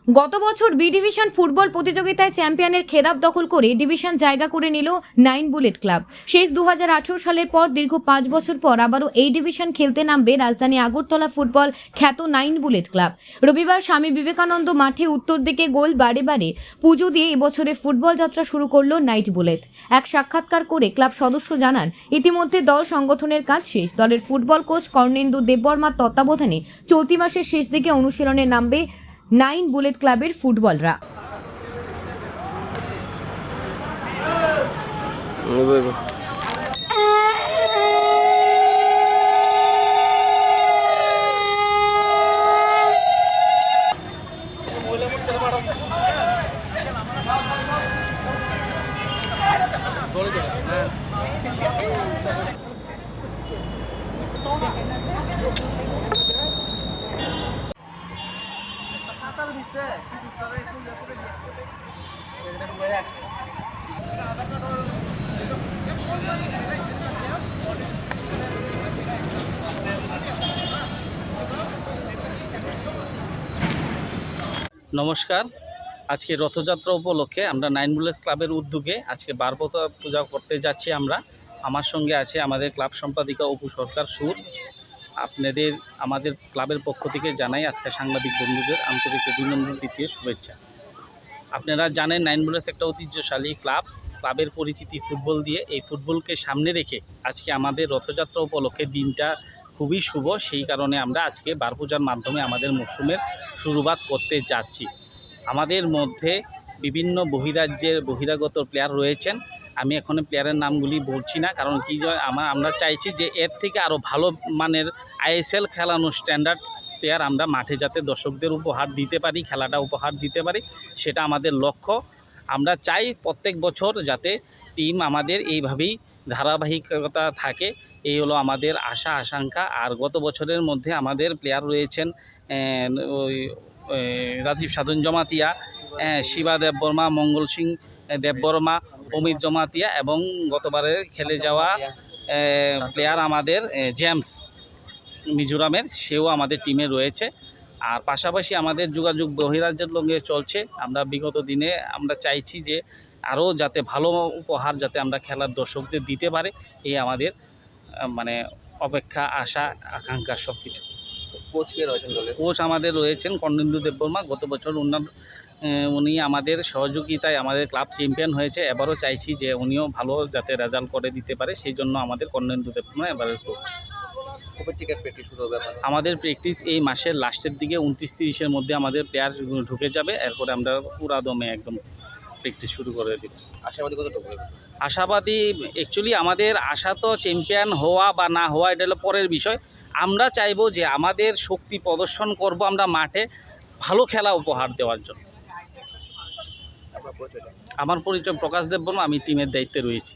গত বছর B division football প্রতিযোগিতায় চ্যাম্পিয়নের খেতাব দখল করে ডিভিশন জায়গা করে নিল 9 বুলেট ক্লাব। শেষ 2018 সালের পর দীর্ঘ 5 বছর পর আবারও এই ডিভিশন খেলতে নামবে রাজধানী আগরতলা ফুটবল খ্যাত 9 বুলেট ক্লাব। রবিবার স্বামী বিবেকানন্দ মাঠে উত্তর দিকে গোল বারে বারে পুজো দিয়ে এবছরে ফুটবল যাত্রা শুরু করলো নাইট বুলেট। এক সাক্ষাৎকার করে ক্লাব সদস্য জানান, ইতিমধ্যে দল সংগঠনের কাজ শেষ। দলের ফুটবল কোচ কর্ণেন্দু দেববর্মার তত্ত্বাবধানে চলতি মাসের শেষ দিকে অনুশীলনে নামবে 9 বুলেট ক্লাবের ফুটবলরা। নমস্কার। আজকে রথযাত্রা উপলক্ষে আমরা 9 বুলেট ক্লাবের উদ্যোগে আজকে বারপতা পূজা করতে যাচ্ছি। আমার সঙ্গে আছে আমাদের ক্লাব সম্পাদিকা অপু সরকার সুর। আমাদের ক্লাবের পক্ষ থেকে জানাই আজকে সাংবাদিক বন্ধুদের আন্তরিক অভিনন্দন, দ্বিতীয় শুভেচ্ছা। আপনারা জানেন 9 বুলেট একটা ঐতিহ্যশালী ক্লাবের পরিচিতি ফুটবল দিয়ে। এই ফুটবলকে সামনে রেখে আজকে আমাদের রথযাত্রা উপলক্ষে দিনটা খুবই শুভ। সেই কারণে আমরা আজকে বার পূজার মাধ্যমে আমাদের মরশুমের শুরুবাত করতে যাচ্ছি। আমাদের মধ্যে বিভিন্ন বহিরাগত প্লেয়ার রয়েছেন। আমি এখন প্লেয়ারের নামগুলি বলছি না, কারণ কি আমরা চাইছি যে এর থেকে আরও ভালো মানের ISL খেলানো স্ট্যান্ডার্ড প্লেয়ার আমরা মাঠে যাতে দর্শকদের উপহার দিতে পারি, খেলাটা উপহার দিতে পারি, সেটা আমাদের লক্ষ্য। আমরা চাই প্রত্যেক বছর যাতে টিম আমাদের এইভাবেই ধারাবাহিকতা থাকে, এই হলো আমাদের আশা আকাঙ্ক্ষা। আর গত বছরের মধ্যে আমাদের প্লেয়ার রয়েছেন রাজীব সাধন জমাতিয়া, শিবা দেববর্মা, মঙ্গল সিং দেববর্মা, অমিত জমাতিয়া এবং গতবারে খেলে যাওয়া প্লেয়ার আমাদের জেমস মিজোরামের, সেও আমাদের টিমে রয়েছে। আর পাশাপাশি আমাদের যোগাযোগ বহিরাজ্যের সঙ্গে চলছে। আমরা বিগত দিনে আমরা চাইছি যে আরও যাতে ভালো উপহার যাতে আমরা খেলার দর্শকদের দিতে পারে, এই আমাদের অপেক্ষা, আশা আকাঙ্ক্ষা সব কিছু। কোচ আমাদের রয়েছেন কর্ণেন্দু দেববর্মা। গত বছর উনি আমাদের সহযোগিতায় আমাদের ক্লাব চ্যাম্পিয়ন হয়েছে। এবারও চাইছি যে উনিও ভালো যাতে রেজাল্ট করে দিতে পারে, সেই জন্য আমাদের কর্ণেন্দু দেববর্মা এবারের কোচ। আমাদের প্র্যাকটিস এই মাসের লাস্টের দিকে 29-30-এর মধ্যে আমাদের প্লেয়ার ঢুকে যাবে। এরপরে আমরা পুরা দমে একদম প্র্যাকটিস শুরু করে দেব। আশাবাদী অ্যাকচুয়ালি আমাদের আশা তো চ্যাম্পিয়ন হওয়া বা না হওয়া, এটা হলো পরের বিষয়। আমরা চাইবো যে আমাদের শক্তি প্রদর্শন করব আমরা মাঠে, ভালো খেলা উপহার দেওয়ার জন্য। আমার পরিচয় প্রকাশ দেববর্মা, আমি টিমের দায়িত্বে রয়েছি।